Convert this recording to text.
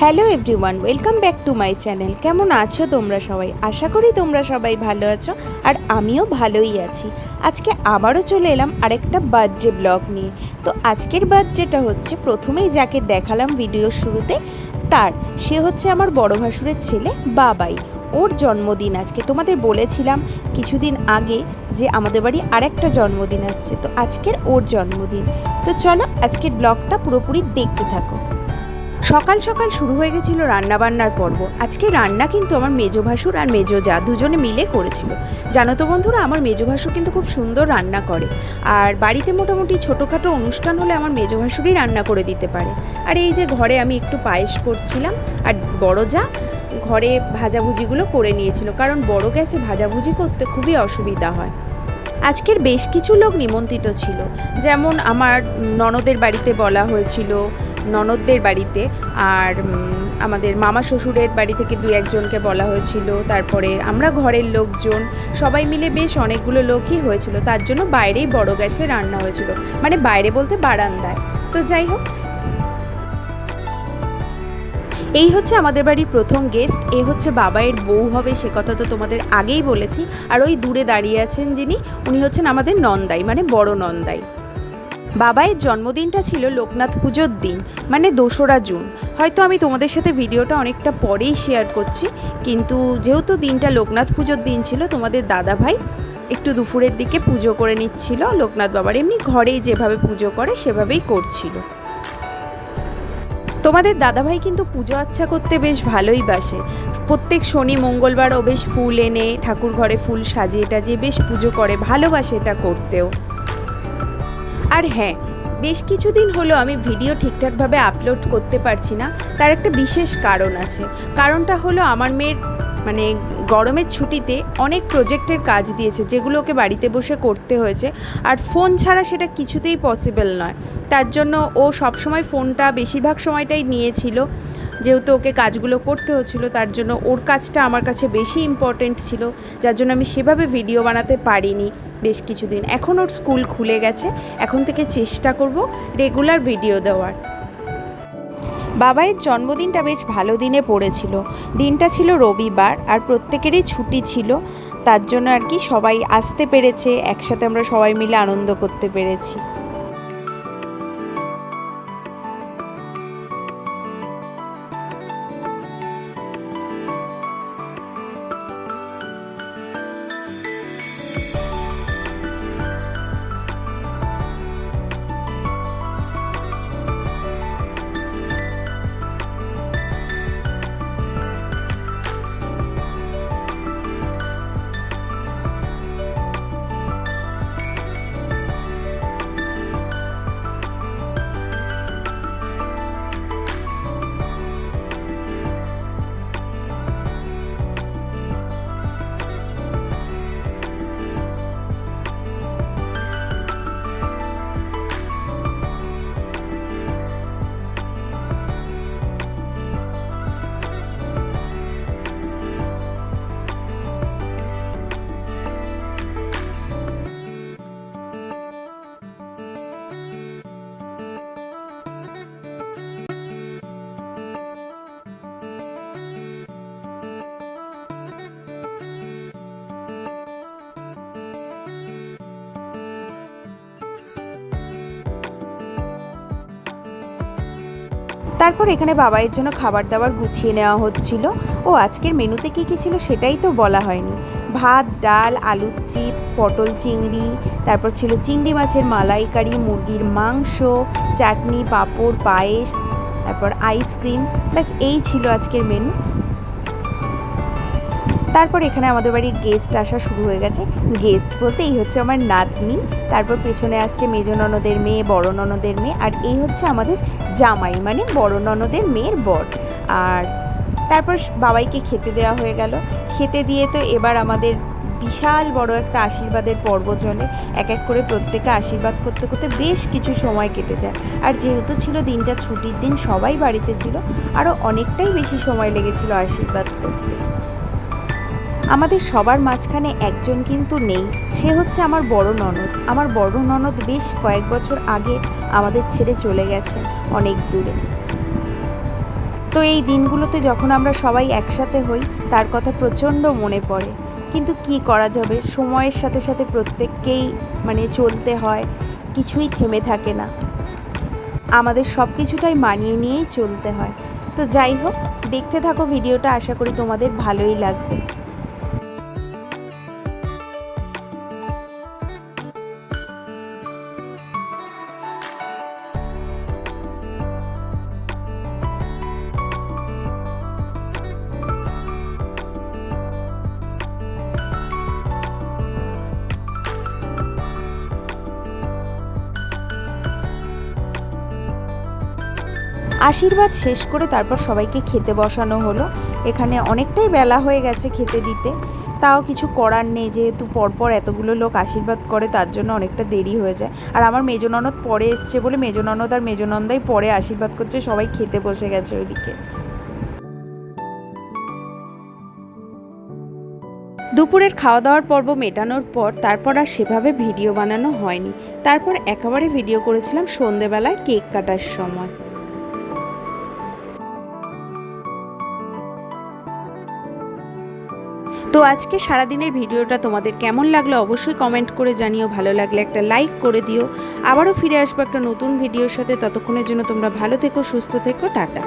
Hello everyone, welcome back to my channel. কেমন আছো তোমরা সবাই? আশা করি তোমরা সবাই ভালো আছো, আর আমিও ভালোই আছি। আজকে আবারও চলে এলাম আরেকটা বার্থডে ব্লগ নিয়ে। তো আজকের বার্থডেটা হচ্ছে, প্রথমেই যাকে দেখালাম ভিডিওর শুরুতে, সে হচ্ছে আমার বড় ভাসুরের ছেলে বাবাই। ওর জন্মদিন আজকে। তোমাদের বলেছিলাম কিছুদিন আগে যে আমাদের বাড়ি আরেকটা জন্মদিন আসছে, তো আজকের ওর জন্মদিন। তো চলো আজকের ব্লগটা পুরোপুরি দেখতে থাকো। সকাল সকাল শুরু হয়ে গেছিলো রান্নাবান্নার পর্ব। আজকে রান্না কিন্তু আমার মেজো ভাসুর আর মেজো জা দুজনে মিলে করেছিল। জানো তো বন্ধুরা, আমার মেজো ভাসুর কিন্তু খুব সুন্দর রান্না করে, আর বাড়িতে মোটামুটি ছোটোখাটো অনুষ্ঠান হলে আমার মেজো ভাসুরই রান্না করে দিতে পারে। আর এই যে ঘরে আমি একটু পায়েস করছিলাম, আর বড় জা ঘরে ভাজাভুজিগুলো করে নিয়েছিল, কারণ বড় গ্যাসে ভাজাভুজি করতে খুবই অসুবিধা হয়। আজকের বেশ কিছু লোক নিমন্ত্রিত ছিল, যেমন আমার ননদের বাড়িতে বলা হয়েছিল, ননদদের বাড়িতে, আর আমাদের মামা শ্বশুরের বাড়ি থেকে দু একজনকে বলা হয়েছিল, তারপরে আমরা ঘরের লোকজন সবাই মিলে বেশ অনেকগুলো লোকই হয়েছিল। তার জন্য বাইরেই বড় গ্যাসে রান্না হয়েছিল, মানে বাইরে বলতে বারান্দায়। তো যাই হোক, এই হচ্ছে আমাদের বাড়ির প্রথম গেস্ট। এ হচ্ছে বাবাইয়ের বউ হবে, সে কথা তো তোমাদের আগেই বলেছি। আর ওই দূরে দাঁড়িয়ে আছেন যিনি, উনি হচ্ছেন আমাদের নন্দাই, মানে বড় নন্দাই। বাবাইয়ের জন্মদিনটা ছিল লোকনাথ পুজোর দিন, মানে 2রা জুন। হয়তো আমি তোমাদের সাথে ভিডিওটা অনেকটা পরেই শেয়ার করছি, কিন্তু যেহেতু দিনটা লোকনাথ পুজোর দিন ছিল, তোমাদের দাদাভাই একটু দুপুরের দিকে পুজো করে নিচ্ছিল লোকনাথ বাবার। এমনি ঘরেই যেভাবে পুজো করে সেভাবেই করছিল। তোমাদের দাদাভাই কিন্তু পুজো আচ্ছা করতে বেশ ভালোই বাসে। প্রত্যেক শনি মঙ্গলবার ও বেশ ফুল এনে ঠাকুর ঘরে ফুল সাজিয়ে টাজিয়ে বেশ পুজো করে, ভালোবাসে এটা করতেও। আর হ্যাঁ, বেশ কিছুদিন হলো আমি ভিডিও ঠিকঠাকভাবে আপলোড করতে পারছি না, তার একটা বিশেষ কারণ আছে। কারণটা হলো, আমার মেয়ের মানে গরমের ছুটিতে অনেক প্রজেক্টের কাজ দিয়েছে, যেগুলো ওকে বাড়িতে বসে করতে হয়েছে, আর ফোন ছাড়া সেটা কিছুতেই পসিবল নয়। তার জন্য ও সবসময় ফোনটা বেশিরভাগ সময়টাই নিয়েছিল, যেহেতু ওকে কাজগুলো করতে হচ্ছিল। তার জন্য ওর কাজটা আমার কাছে বেশি ইম্পর্টেন্ট ছিল, যার জন্য আমি সেভাবে ভিডিও বানাতে পারিনি বেশ কিছুদিন। এখন ওর স্কুল খুলে গেছে, এখন থেকে চেষ্টা করব রেগুলার ভিডিও দেওয়ার। বাবাইয়ের জন্মদিনটা বেশ ভালো দিনে পড়েছিল। দিনটা ছিল রবিবার, আর প্রত্যেকেরই ছুটি ছিল, তার জন্য আর কি সবাই আসতে পেরেছে, একসাথে আমরা সবাই মিলে আনন্দ করতে পেরেছি। তারপর এখানে বাবাইয়ের জন্য খাবার দাবার গুছিয়ে নেওয়া হচ্ছিল। ও আজকের মেনুতে কী কী ছিল সেটাই তো বলা হয়নি। ভাত, ডাল, আলুর চিপস, পটল চিংড়ি, তারপর ছিল চিংড়ি মাছের মালাইকারি, মুরগির মাংস, চাটনি, পাঁপড়, পায়েস, তারপর আইসক্রিম। ব্যাস এই ছিল আজকের মেনু। তারপর এখানে আমাদের বাড়ির গেস্ট আসা শুরু হয়ে গেছে। গেস্ট বলতে এই হচ্ছে আমার নাতনি, তারপর পেছনে আসছে মেজো ননদের মেয়ে, বড় ননদের মেয়ে, আর এই হচ্ছে আমাদের জামাই, মানে বড় ননদের মেয়ের বর। আর তারপর বাবাইকে খেতে দেওয়া হয়ে গেল। খেতে দিয়ে তো এবার আমাদের বিশাল বড় একটা আশীর্বাদের পর্ব চলে। এক এক করে প্রত্যেকে আশীর্বাদ করতে করতে বেশ কিছু সময় কেটে যায়। আর যেহেতু ছিল দিনটা ছুটির দিন, সবাই বাড়িতে ছিল, আরও অনেকটাই বেশি সময় লেগেছিল আশীর্বাদ করতে। আমাদের সবার মাঝখানে একজন কিন্তু নেই, সে হচ্ছে আমার বড় ননদ। আমার বড় ননদ বেশ কয়েক বছর আগে আমাদের ছেড়ে চলে গেছে অনেক দূরে। তো এই দিনগুলোতে যখন আমরা সবাই একসাথে হই তার কথা প্রচণ্ড মনে পড়ে, কিন্তু কি করা যাবে, সময়ের সাথে সাথে প্রত্যেককেই চলতে হয়, কিছুই থেমে থাকে না, আমাদের সব কিছুটাই মানিয়ে নিয়েই চলতে হয়। তো যাই হোক, দেখতে থাকো ভিডিওটা, আশা করি তোমাদের ভালোই লাগবে। আশীর্বাদ শেষ করে তারপর সবাইকে খেতে বসানো হলো। এখানে অনেকটাই বেলা হয়ে গেছে খেতে দিতে, তাও কিছু করার নেই, যেহেতু পরপর এতগুলো লোক আশীর্বাদ করে তার জন্য অনেকটা দেরি হয়ে যায়। আর আমার মেজ ননদ পরে এসছে বলে মেজ ননদ আর মেজ নন্দাই পরে আশীর্বাদ করছে, সবাই খেতে বসে গেছে ওইদিকে। দুপুরের খাওয়া দাওয়ার পর্ব মেটানোর পর তারপর আর সেভাবে ভিডিও বানানো হয়নি। তারপর একেবারে ভিডিও করেছিলাম সন্ধেবেলায় কেক কাটার সময়। তো আজকে সারাদিনের ভিডিওটা তোমাদের কেমন লাগলো অবশ্যই কমেন্ট করে জানিও, ভালো লাগলে একটা লাইক করে দিও। আবারও ফিরে আসবো একটা নতুন ভিডিওর সাথে, ততক্ষণের জন্য তোমরা ভালো থেকো, সুস্থ থেকো, টাটা।